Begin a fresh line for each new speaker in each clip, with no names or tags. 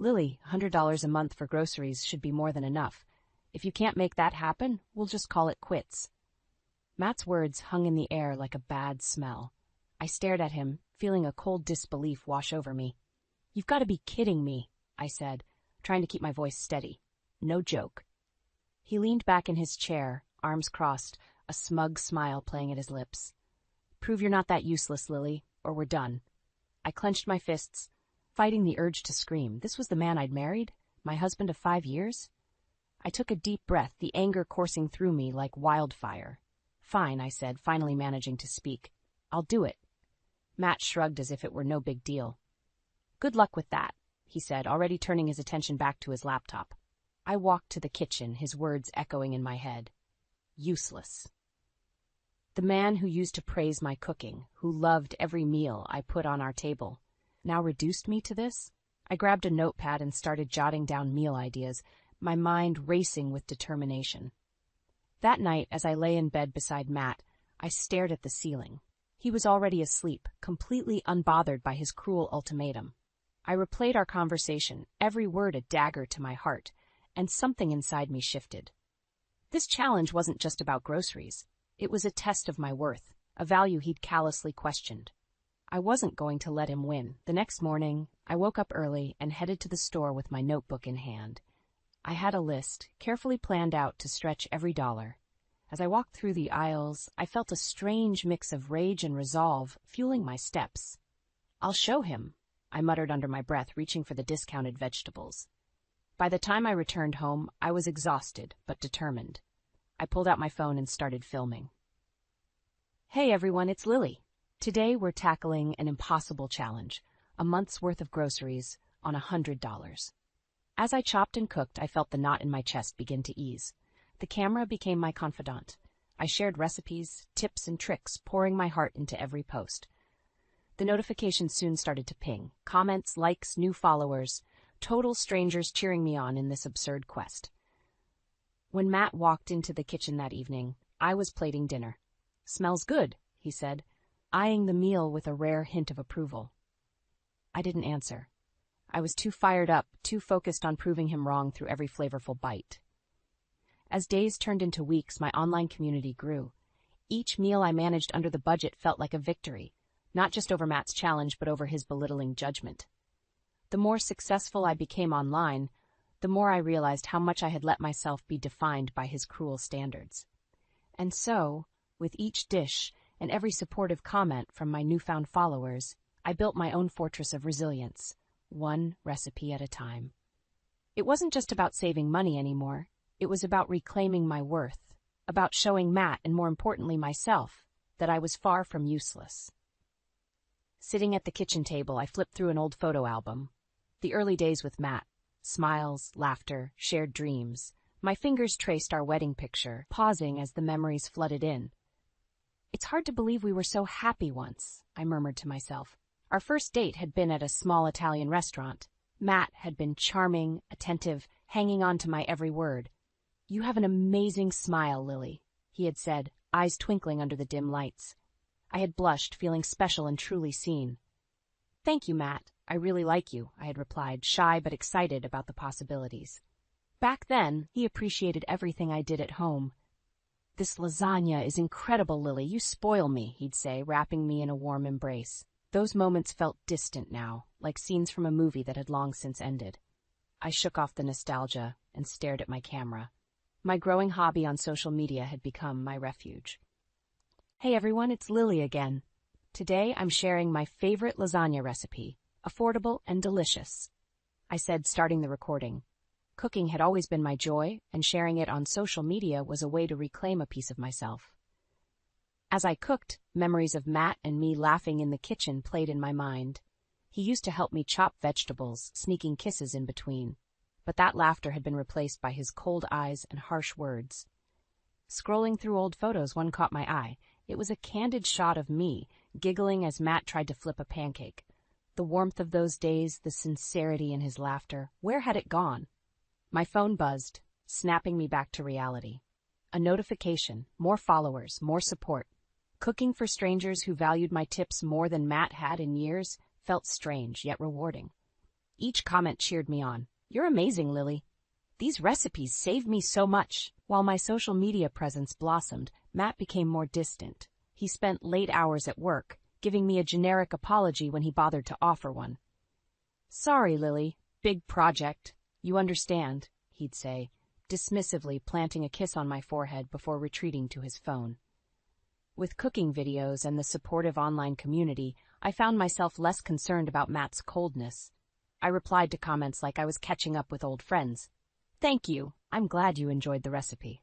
Lily, $100 a month for groceries should be more than enough. If you can't make that happen, we'll just call it quits. Matt's words hung in the air like a bad smell. I stared at him, feeling a cold disbelief wash over me. You've got to be kidding me, I said, trying to keep my voice steady. No joke. He leaned back in his chair, arms crossed, a smug smile playing at his lips. Prove you're not that useless, Lily, or we're done. I clenched my fists, fighting the urge to scream. This was the man I'd married? My husband of 5 years? I took a deep breath, the anger coursing through me like wildfire. Fine, I said, finally managing to speak. I'll do it. Matt shrugged as if it were no big deal. Good luck with that, he said, already turning his attention back to his laptop. I walked to the kitchen, his words echoing in my head. Useless. The man who used to praise my cooking, who loved every meal I put on our table, now reduced me to this? I grabbed a notepad and started jotting down meal ideas, my mind racing with determination. That night, as I lay in bed beside Matt, I stared at the ceiling. He was already asleep, completely unbothered by his cruel ultimatum. I replayed our conversation, every word a dagger to my heart, and something inside me shifted. This challenge wasn't just about groceries. It was a test of my worth, a value he'd callously questioned. I wasn't going to let him win. The next morning, I woke up early and headed to the store with my notebook in hand. I had a list, carefully planned out to stretch every dollar. As I walked through the aisles, I felt a strange mix of rage and resolve fueling my steps. I'll show him, I muttered under my breath, reaching for the discounted vegetables. By the time I returned home, I was exhausted but determined. I pulled out my phone and started filming. Hey everyone, it's Lily. Today we're tackling an impossible challenge, a month's worth of groceries on $100. As I chopped and cooked, I felt the knot in my chest begin to ease. The camera became my confidant. I shared recipes, tips, and tricks, pouring my heart into every post. The notifications soon started to ping. Comments, likes, new followers, total strangers cheering me on in this absurd quest. When Matt walked into the kitchen that evening, I was plating dinner. Smells good, he said, eyeing the meal with a rare hint of approval. I didn't answer. I was too fired up, too focused on proving him wrong through every flavorful bite. As days turned into weeks, my online community grew. Each meal I managed under the budget felt like a victory, not just over Matt's challenge, but over his belittling judgment. The more successful I became online, the more I realized how much I had let myself be defined by his cruel standards. And so, with each dish and every supportive comment from my newfound followers, I built my own fortress of resilience, one recipe at a time. It wasn't just about saving money anymore. It was about reclaiming my worth, about showing Matt, and more importantly myself, that I was far from useless. Sitting at the kitchen table, I flipped through an old photo album. The early days with Matt. Smiles, laughter, shared dreams. My fingers traced our wedding picture, pausing as the memories flooded in. It's hard to believe we were so happy once, I murmured to myself. Our first date had been at a small Italian restaurant. Matt had been charming, attentive, hanging on to my every word. You have an amazing smile, Lily, he had said, eyes twinkling under the dim lights. I had blushed, feeling special and truly seen. Thank you, Matt. I really like you, I had replied, shy but excited about the possibilities. Back then, he appreciated everything I did at home. This lasagna is incredible, Lily. You spoil me, he'd say, wrapping me in a warm embrace. Those moments felt distant now, like scenes from a movie that had long since ended. I shook off the nostalgia and stared at my camera. My growing hobby on social media had become my refuge. Hey everyone, it's Lily again. Today I'm sharing my favorite lasagna recipe, affordable and delicious, I said, starting the recording. Cooking had always been my joy, and sharing it on social media was a way to reclaim a piece of myself. As I cooked, memories of Matt and me laughing in the kitchen played in my mind. He used to help me chop vegetables, sneaking kisses in between. But that laughter had been replaced by his cold eyes and harsh words. Scrolling through old photos, one caught my eye. It was a candid shot of me, giggling as Matt tried to flip a pancake. The warmth of those days, the sincerity in his laughter, where had it gone? My phone buzzed, snapping me back to reality. A notification, more followers, more support. Cooking for strangers who valued my tips more than Matt had in years felt strange, yet rewarding. Each comment cheered me on. "You're amazing, Lily. These recipes saved me so much." While my social media presence blossomed, Matt became more distant. He spent late hours at work, giving me a generic apology when he bothered to offer one. "Sorry, Lily. Big project. You understand," he'd say, dismissively planting a kiss on my forehead before retreating to his phone. With cooking videos and the supportive online community, I found myself less concerned about Matt's coldness. I replied to comments like I was catching up with old friends. "Thank you. I'm glad you enjoyed the recipe."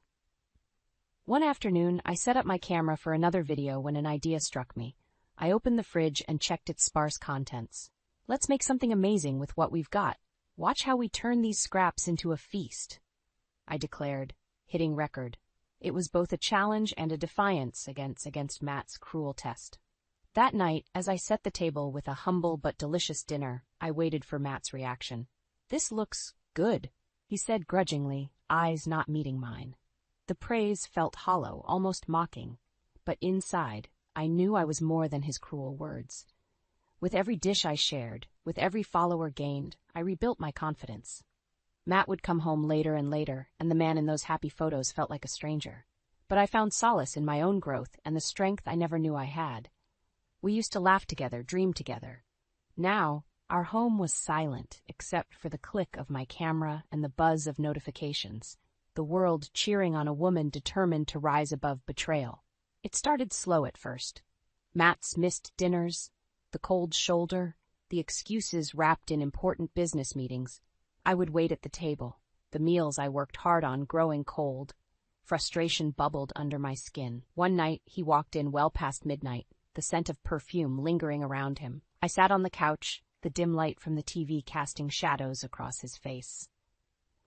One afternoon, I set up my camera for another video when an idea struck me. I opened the fridge and checked its sparse contents. "Let's make something amazing with what we've got. Watch how we turn these scraps into a feast," I declared, hitting record. It was both a challenge and a defiance against Matt's cruel test. That night, as I set the table with a humble but delicious dinner, I waited for Matt's reaction. "This looks good," he said grudgingly, eyes not meeting mine. The praise felt hollow, almost mocking, but inside, I knew I was more than his cruel words. With every dish I shared, with every follower gained, I rebuilt my confidence. Matt would come home later and later, and the man in those happy photos felt like a stranger. But I found solace in my own growth and the strength I never knew I had. We used to laugh together, dream together. Now, our home was silent except for the click of my camera and the buzz of notifications, the world cheering on a woman determined to rise above betrayal. It started slow at first. Matt's missed dinners, the cold shoulder, the excuses wrapped in important business meetings. I would wait at the table, the meals I worked hard on growing cold. Frustration bubbled under my skin. One night, he walked in well past midnight, the scent of perfume lingering around him. I sat on the couch, the dim light from the TV casting shadows across his face.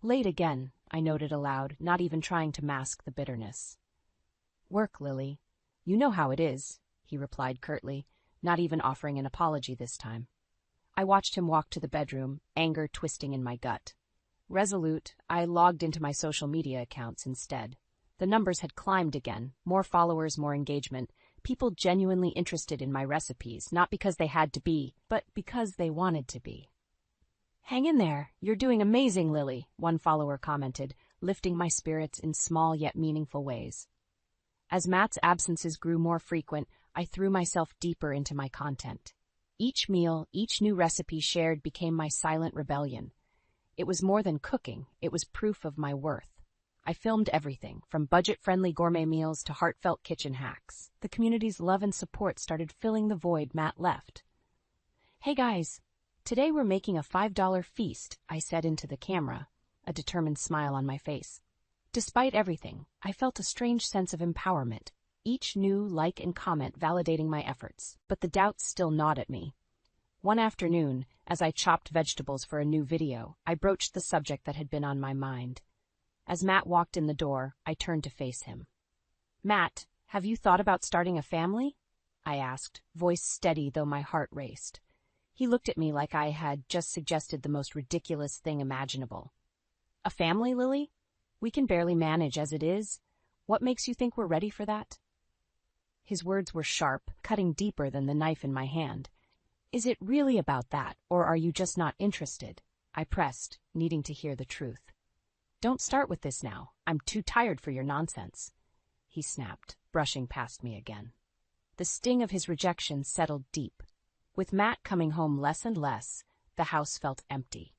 "Late again," I noted aloud, not even trying to mask the bitterness. "Work, Lily. You know how it is," he replied curtly, not even offering an apology this time. I watched him walk to the bedroom, anger twisting in my gut. Resolute, I logged into my social media accounts instead. The numbers had climbed again, more followers, more engagement, people genuinely interested in my recipes, not because they had to be, but because they wanted to be. "Hang in there, you're doing amazing, Lily," one follower commented, lifting my spirits in small yet meaningful ways. As Matt's absences grew more frequent, I threw myself deeper into my content. Each meal, each new recipe shared became my silent rebellion. It was more than cooking, it was proof of my worth. I filmed everything, from budget-friendly gourmet meals to heartfelt kitchen hacks. The community's love and support started filling the void Matt left. "Hey guys, today we're making a $5 feast," I said into the camera, a determined smile on my face. Despite everything, I felt a strange sense of empowerment. Each new like and comment validating my efforts, but the doubts still gnawed at me. One afternoon, as I chopped vegetables for a new video, I broached the subject that had been on my mind. As Matt walked in the door, I turned to face him. "Matt, have you thought about starting a family?" I asked, voice steady though my heart raced. He looked at me like I had just suggested the most ridiculous thing imaginable. "A family, Lily? We can barely manage as it is. What makes you think we're ready for that?" His words were sharp, cutting deeper than the knife in my hand. "Is it really about that, or are you just not interested?" I pressed, needing to hear the truth. "Don't start with this now. I'm too tired for your nonsense," he snapped, brushing past me again. The sting of his rejection settled deep. With Matt coming home less and less, the house felt empty.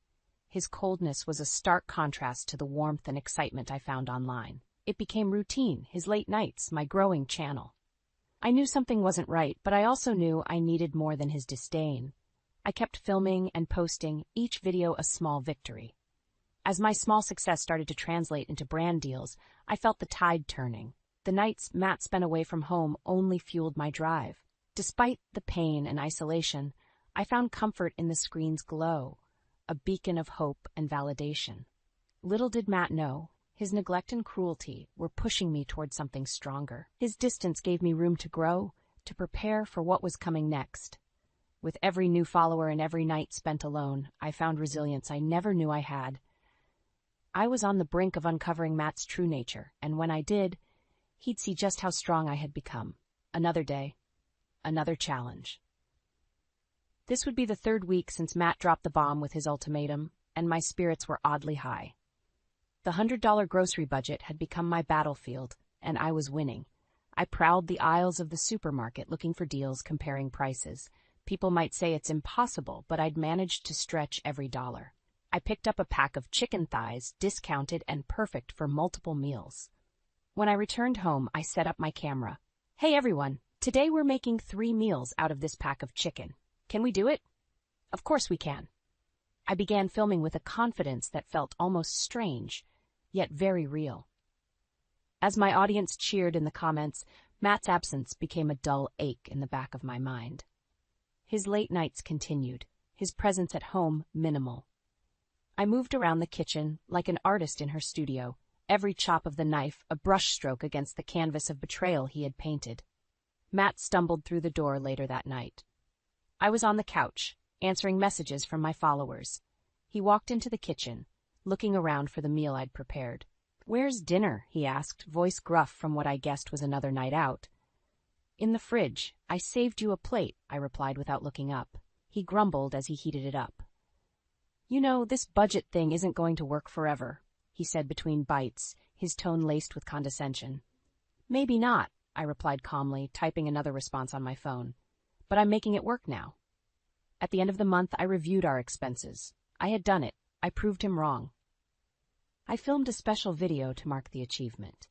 His coldness was a stark contrast to the warmth and excitement I found online. It became routine, his late nights, my growing channel. I knew something wasn't right, but I also knew I needed more than his disdain. I kept filming and posting, each video a small victory. As my small success started to translate into brand deals, I felt the tide turning. The nights Matt spent away from home only fueled my drive. Despite the pain and isolation, I found comfort in the screen's glow, a beacon of hope and validation. Little did Matt know, his neglect and cruelty were pushing me toward something stronger. His distance gave me room to grow, to prepare for what was coming next. With every new follower and every night spent alone, I found resilience I never knew I had. I was on the brink of uncovering Matt's true nature, and when I did, he'd see just how strong I had become. Another day, another challenge. This would be the third week since Matt dropped the bomb with his ultimatum, and my spirits were oddly high. The $100 grocery budget had become my battlefield, and I was winning. I prowled the aisles of the supermarket looking for deals, comparing prices. People might say it's impossible, but I'd managed to stretch every dollar. I picked up a pack of chicken thighs, discounted and perfect for multiple meals. When I returned home, I set up my camera. Hey everyone, today we're making 3 meals out of this pack of chicken. Can we do it? Of course we can. I began filming with a confidence that felt almost strange, yet very real. As my audience cheered in the comments, Matt's absence became a dull ache in the back of my mind. His late nights continued, his presence at home minimal. I moved around the kitchen like an artist in her studio, every chop of the knife a brushstroke against the canvas of betrayal he had painted. Matt stumbled through the door later that night. I was on the couch, answering messages from my followers. He walked into the kitchen, looking around for the meal I'd prepared. "Where's dinner?" he asked, voice gruff from what I guessed was another night out. "In the fridge. I saved you a plate," I replied without looking up. He grumbled as he heated it up. "You know, this budget thing isn't going to work forever," he said between bites, his tone laced with condescension. "Maybe not," I replied calmly, typing another response on my phone. "But I'm making it work now." At the end of the month, I reviewed our expenses. I had done it. I proved him wrong. I filmed a special video to mark the achievement.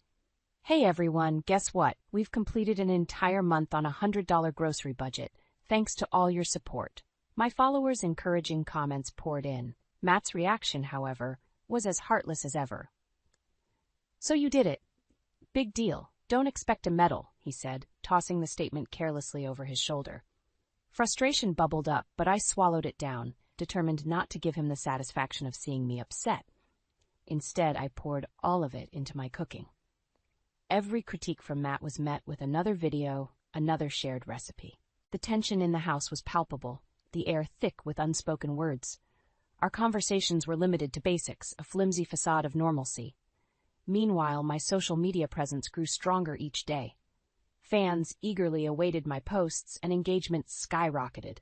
"Hey everyone, guess what? We've completed an entire month on a $100 grocery budget, thanks to all your support." My followers' encouraging comments poured in. Matt's reaction, however, was as heartless as ever. "So you did it. Big deal. Don't expect a medal," he said, tossing the statement carelessly over his shoulder. Frustration bubbled up, but I swallowed it down, determined not to give him the satisfaction of seeing me upset. Instead, I poured all of it into my cooking. Every critique from Matt was met with another video, another shared recipe. The tension in the house was palpable, the air thick with unspoken words. Our conversations were limited to basics, a flimsy facade of normalcy. Meanwhile, my social media presence grew stronger each day. Fans eagerly awaited my posts, and engagement skyrocketed.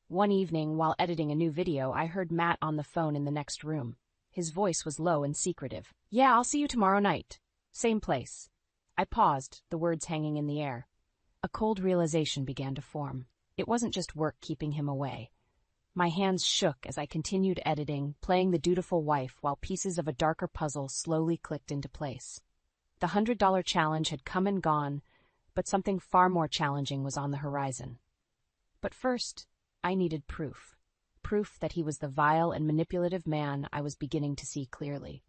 One evening, while editing a new video, I heard Matt on the phone in the next room. His voice was low and secretive. "Yeah, I'll see you tomorrow night. Same place." I paused, the words hanging in the air. A cold realization began to form. It wasn't just work keeping him away. My hands shook as I continued editing, playing the dutiful wife while pieces of a darker puzzle slowly clicked into place. The $100 challenge had come and gone, but something far more challenging was on the horizon. But first, I needed proof. Proof that he was the vile and manipulative man I was beginning to see clearly.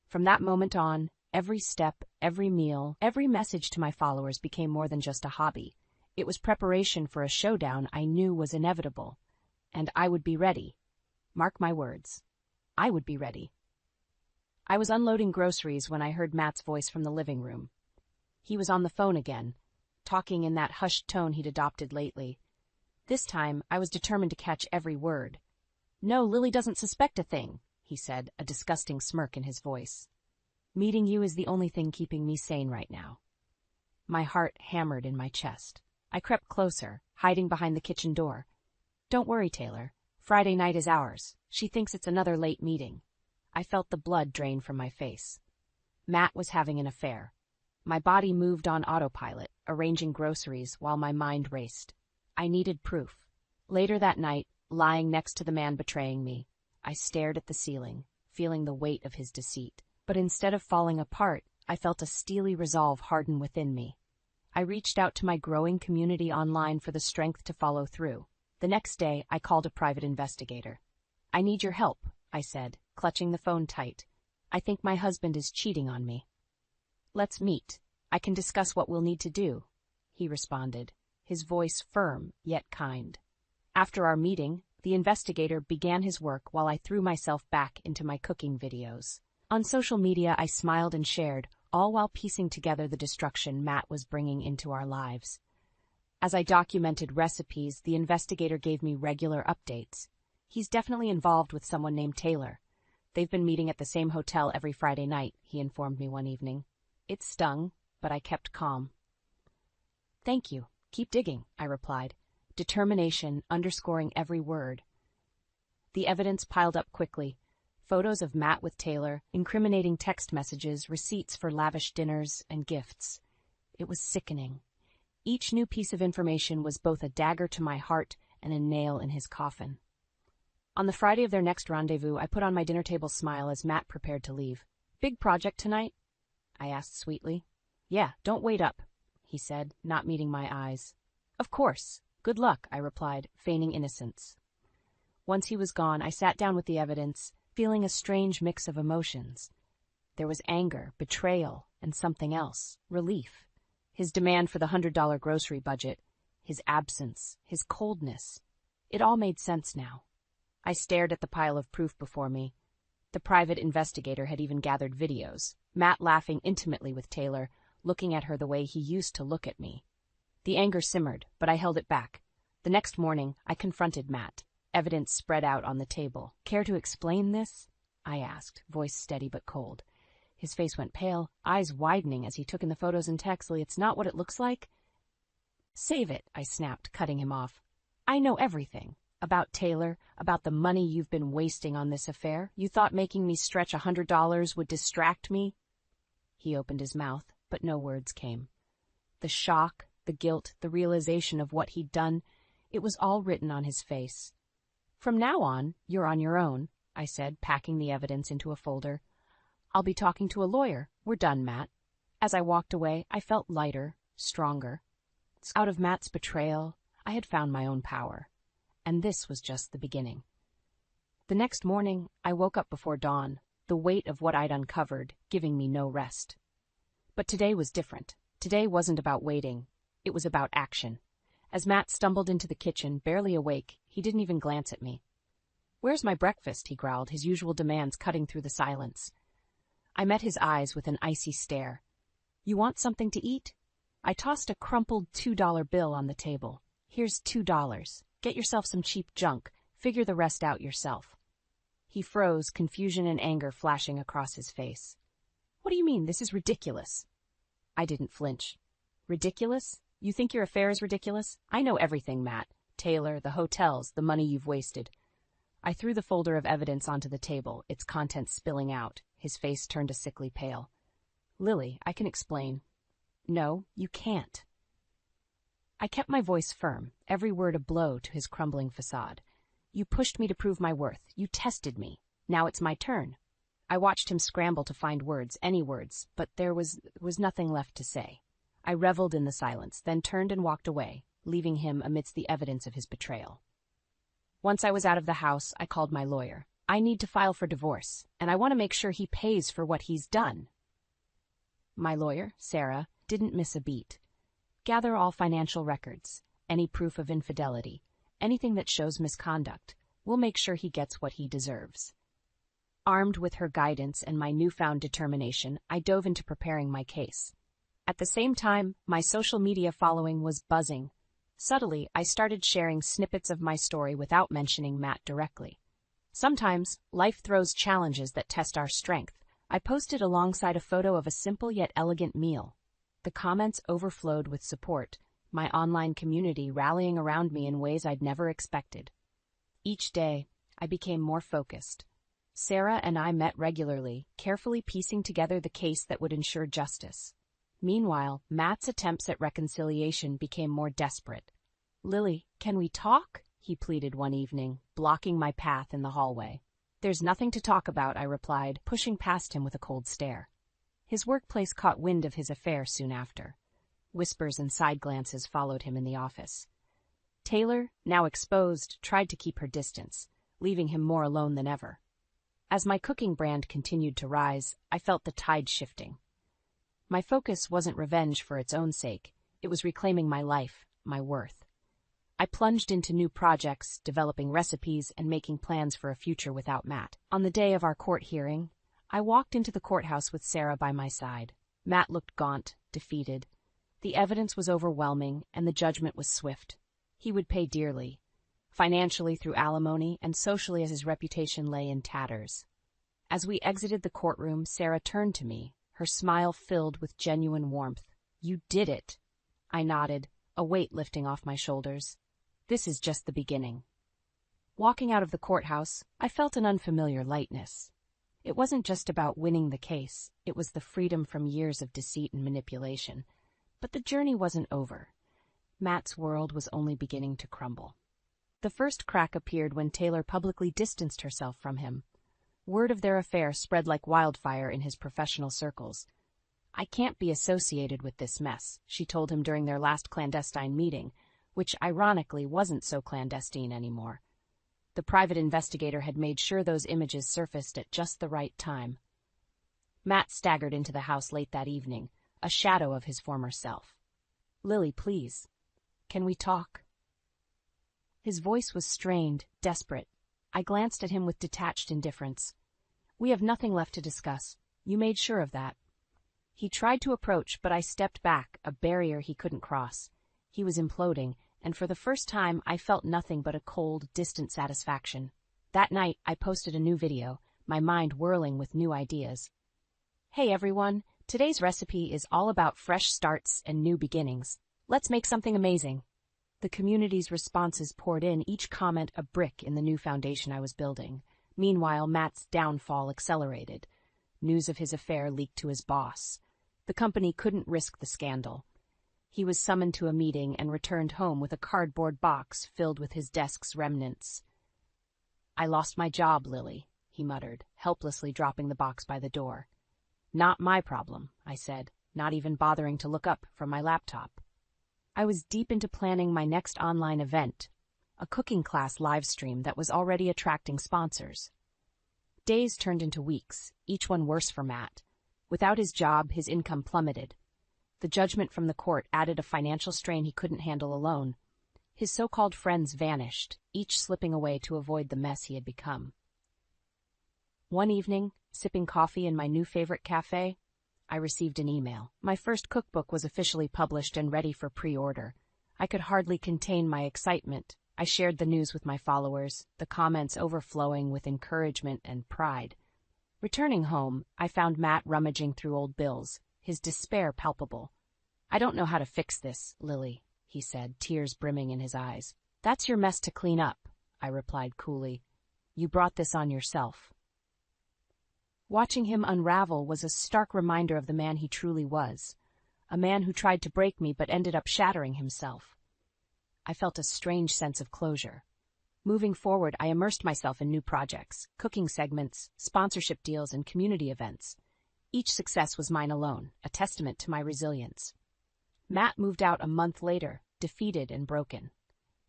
From that moment on, every step, every meal, every message to my followers became more than just a hobby. It was preparation for a showdown I knew was inevitable. And I would be ready. Mark my words. I would be ready. I was unloading groceries when I heard Matt's voice from the living room. He was on the phone again, talking in that hushed tone he'd adopted lately. This time, I was determined to catch every word. "No, Lily doesn't suspect a thing," he said, a disgusting smirk in his voice. "Meeting you is the only thing keeping me sane right now." My heart hammered in my chest. I crept closer, hiding behind the kitchen door. "Don't worry, Taylor. Friday night is ours. She thinks it's another late meeting." I felt the blood drain from my face. Matt was having an affair. My body moved on autopilot, arranging groceries while my mind raced. I needed proof. Later that night, lying next to the man betraying me, I stared at the ceiling, feeling the weight of his deceit. But instead of falling apart, I felt a steely resolve harden within me. I reached out to my growing community online for the strength to follow through. The next day, I called a private investigator. "I need your help," I said, clutching the phone tight. "I think my husband is cheating on me." "Let's meet. I can discuss what we'll need to do," he responded, his voice firm yet kind. After our meeting, the investigator began his work while I threw myself back into my cooking videos. On social media, I smiled and shared, all while piecing together the destruction Matt was bringing into our lives. As I documented recipes, the investigator gave me regular updates. "He's definitely involved with someone named Taylor. They've been meeting at the same hotel every Friday night," he informed me one evening. It stung, but I kept calm. "Thank you. Keep digging," I replied. determination underscoring every word. The evidence piled up quickly. Photos of Matt with Taylor, incriminating text messages, receipts for lavish dinners, and gifts. It was sickening. Each new piece of information was both a dagger to my heart and a nail in his coffin. On the Friday of their next rendezvous, I put on my dinner table smile as Matt prepared to leave. "Big project tonight?" I asked sweetly. "Yeah, don't wait up," he said, not meeting my eyes. "Of course. Good luck," I replied, feigning innocence. Once he was gone, I sat down with the evidence, feeling a strange mix of emotions. There was anger, betrayal, and something else, relief. His demand for the $100 grocery budget, his absence, his coldness. It all made sense now. I stared at the pile of proof before me. The private investigator had even gathered videos, Matt laughing intimately with Taylor, looking at her the way he used to look at me. The anger simmered, but I held it back. The next morning, I confronted Matt, evidence spread out on the table. "Care to explain this?" I asked, voice steady but cold. His face went pale, eyes widening as he took in the photos and text. "It's not what it looks like." "Save it," I snapped, cutting him off. "I know everything. About Taylor, about the money you've been wasting on this affair. You thought making me stretch $100 would distract me?" He opened his mouth, but no words came. The shock, the guilt, the realization of what he'd done, it was all written on his face. "From now on, you're on your own," I said, packing the evidence into a folder. "I'll be talking to a lawyer. We're done, Matt." As I walked away, I felt lighter, stronger. Out of Matt's betrayal, I had found my own power. And this was just the beginning. The next morning, I woke up before dawn, the weight of what I'd uncovered giving me no rest. But today was different. Today wasn't about waiting. It was about action. As Matt stumbled into the kitchen, barely awake, he didn't even glance at me. "Where's my breakfast?" he growled, his usual demands cutting through the silence. I met his eyes with an icy stare. "You want something to eat?" I tossed a crumpled $2 bill on the table. "Here's $2. Get yourself some cheap junk. Figure the rest out yourself." He froze, confusion and anger flashing across his face. "What do you mean? This is ridiculous." I didn't flinch. "Ridiculous? You think your affair is ridiculous? I know everything, Matt. Taylor, the hotels, the money you've wasted." I threw the folder of evidence onto the table, its contents spilling out. His face turned a sickly pale. "Lily, I can explain." "No, you can't." I kept my voice firm, every word a blow to his crumbling facade. "You pushed me to prove my worth. You tested me. Now it's my turn." I watched him scramble to find words, any words, but there was nothing left to say. I reveled in the silence, then turned and walked away, leaving him amidst the evidence of his betrayal. Once I was out of the house, I called my lawyer. "I need to file for divorce, and I want to make sure he pays for what he's done." My lawyer, Sarah, didn't miss a beat. "Gather all financial records, any proof of infidelity, anything that shows misconduct. We'll make sure he gets what he deserves." Armed with her guidance and my newfound determination, I dove into preparing my case. At the same time, my social media following was buzzing. Subtly, I started sharing snippets of my story without mentioning Matt directly. Sometimes, life throws challenges that test our strength. I posted alongside a photo of a simple yet elegant meal. The comments overflowed with support, my online community rallying around me in ways I'd never expected. Each day, I became more focused. Sarah and I met regularly, carefully piecing together the case that would ensure justice. Meanwhile, Matt's attempts at reconciliation became more desperate. "Lily, can we talk?" he pleaded one evening, blocking my path in the hallway. "There's nothing to talk about," I replied, pushing past him with a cold stare. His workplace caught wind of his affair soon after. Whispers and side glances followed him in the office. Taylor, now exposed, tried to keep her distance, leaving him more alone than ever. As my cooking brand continued to rise, I felt the tide shifting. My focus wasn't revenge for its own sake. It was reclaiming my life, my worth. I plunged into new projects, developing recipes, and making plans for a future without Matt. On the day of our court hearing, I walked into the courthouse with Sarah by my side. Matt looked gaunt, defeated. The evidence was overwhelming, and the judgment was swift. He would pay dearly, financially through alimony, and socially as his reputation lay in tatters. As we exited the courtroom, Sarah turned to me, her smile filled with genuine warmth. "You did it." I nodded, a weight lifting off my shoulders. This is just the beginning. Walking out of the courthouse, I felt an unfamiliar lightness. It wasn't just about winning the case, it was the freedom from years of deceit and manipulation. But the journey wasn't over. Matt's world was only beginning to crumble. The first crack appeared when Taylor publicly distanced herself from him. Word of their affair spread like wildfire in his professional circles. "I can't be associated with this mess," she told him during their last clandestine meeting, which ironically wasn't so clandestine anymore. The private investigator had made sure those images surfaced at just the right time. Matt staggered into the house late that evening, a shadow of his former self. "Lily, please. Can we talk?" His voice was strained, desperate. I glanced at him with detached indifference. "We have nothing left to discuss. You made sure of that." He tried to approach, but I stepped back, a barrier he couldn't cross. He was imploding, and for the first time I felt nothing but a cold, distant satisfaction. That night, I posted a new video, my mind whirling with new ideas. "Hey everyone, today's recipe is all about fresh starts and new beginnings. Let's make something amazing." The community's responses poured in, each comment a brick in the new foundation I was building. Meanwhile, Matt's downfall accelerated. News of his affair leaked to his boss. The company couldn't risk the scandal. He was summoned to a meeting and returned home with a cardboard box filled with his desk's remnants. "I lost my job, Lily," he muttered, helplessly dropping the box by the door. "Not my problem," I said, not even bothering to look up from my laptop. I was deep into planning my next online event, a cooking class livestream that was already attracting sponsors. Days turned into weeks, each one worse for Matt. Without his job, his income plummeted. The judgment from the court added a financial strain he couldn't handle alone. His so-called friends vanished, each slipping away to avoid the mess he had become. One evening, sipping coffee in my new favorite cafe, I received an email. My first cookbook was officially published and ready for pre-order. I could hardly contain my excitement. I shared the news with my followers, the comments overflowing with encouragement and pride. Returning home, I found Matt rummaging through old bills, his despair palpable. "I don't know how to fix this, Lily," he said, tears brimming in his eyes. "That's your mess to clean up," I replied coolly. "You brought this on yourself." Watching him unravel was a stark reminder of the man he truly was, a man who tried to break me but ended up shattering himself. I felt a strange sense of closure. Moving forward, I immersed myself in new projects, cooking segments, sponsorship deals, and community events. Each success was mine alone, a testament to my resilience. Matt moved out a month later, defeated and broken.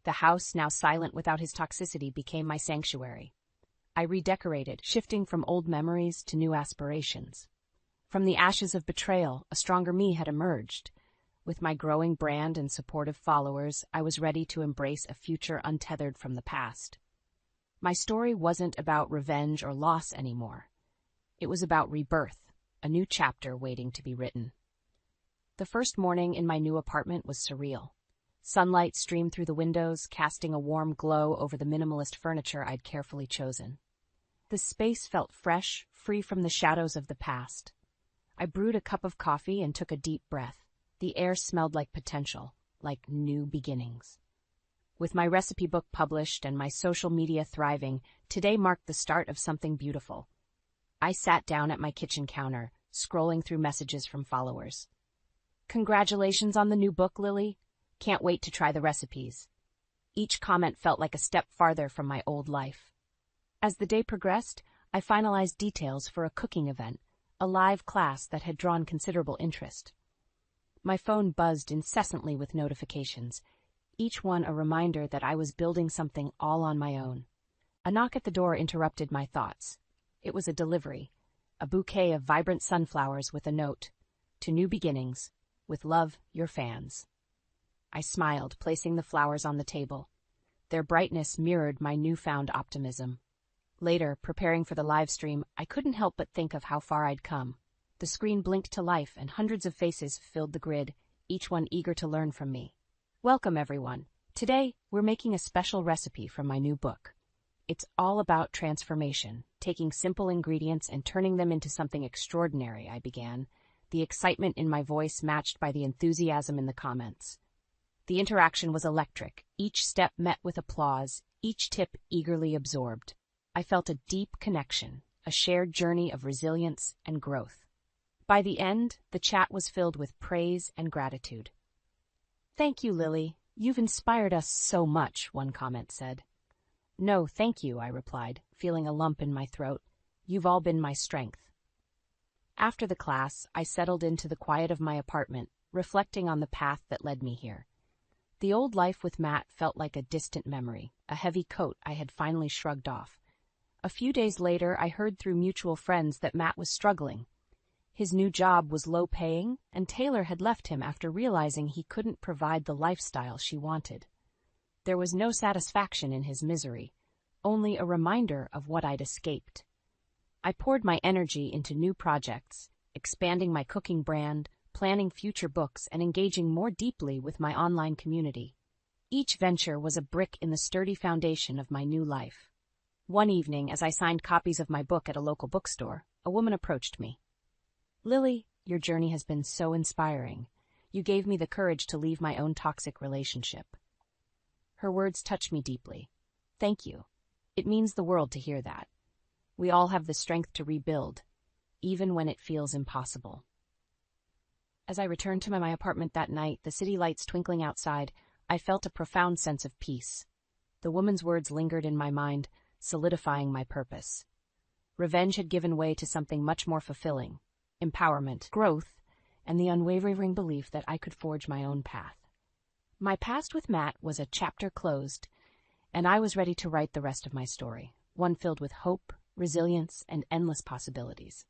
The house, now silent without his toxicity, became my sanctuary. I redecorated, shifting from old memories to new aspirations. From the ashes of betrayal, a stronger me had emerged. With my growing brand and supportive followers, I was ready to embrace a future untethered from the past. My story wasn't about revenge or loss anymore. It was about rebirth, a new chapter waiting to be written. The first morning in my new apartment was surreal. Sunlight streamed through the windows, casting a warm glow over the minimalist furniture I'd carefully chosen. The space felt fresh, free from the shadows of the past. I brewed a cup of coffee and took a deep breath. The air smelled like potential, like new beginnings. With my recipe book published and my social media thriving, today marked the start of something beautiful. I sat down at my kitchen counter, scrolling through messages from followers. "Congratulations on the new book, Lily. Can't wait to try the recipes." Each comment felt like a step farther from my old life. As the day progressed, I finalized details for a cooking event, a live class that had drawn considerable interest. My phone buzzed incessantly with notifications, each one a reminder that I was building something all on my own. A knock at the door interrupted my thoughts. It was a delivery, a bouquet of vibrant sunflowers with a note, "To new beginnings. With love, your fans." I smiled, placing the flowers on the table. Their brightness mirrored my newfound optimism. Later, preparing for the live stream, I couldn't help but think of how far I'd come. The screen blinked to life and hundreds of faces filled the grid, each one eager to learn from me. Welcome, everyone. Today, we're making a special recipe from my new book. It's all about transformation, taking simple ingredients and turning them into something extraordinary, I began, the excitement in my voice matched by the enthusiasm in the comments. The interaction was electric, each step met with applause, each tip eagerly absorbed. I felt a deep connection, a shared journey of resilience and growth. By the end, the chat was filled with praise and gratitude. "Thank you, Lily. You've inspired us so much," one comment said. "No, thank you," I replied, feeling a lump in my throat. "You've all been my strength." After the class, I settled into the quiet of my apartment, reflecting on the path that led me here. The old life with Matt felt like a distant memory, a heavy coat I had finally shrugged off. A few days later, I heard through mutual friends that Matt was struggling. His new job was low-paying, and Taylor had left him after realizing he couldn't provide the lifestyle she wanted. There was no satisfaction in his misery, only a reminder of what I'd escaped. I poured my energy into new projects, expanding my cooking brand, planning future books, and engaging more deeply with my online community. Each venture was a brick in the sturdy foundation of my new life. One evening, as I signed copies of my book at a local bookstore, a woman approached me. "Lily, your journey has been so inspiring. You gave me the courage to leave my own toxic relationship." Her words touched me deeply. "Thank you. It means the world to hear that. We all have the strength to rebuild, even when it feels impossible." As I returned to my apartment that night, the city lights twinkling outside, I felt a profound sense of peace. The woman's words lingered in my mind, solidifying my purpose. Revenge had given way to something much more fulfilling: empowerment, growth, and the unwavering belief that I could forge my own path. My past with Matt was a chapter closed, and I was ready to write the rest of my story, one filled with hope, resilience, and endless possibilities.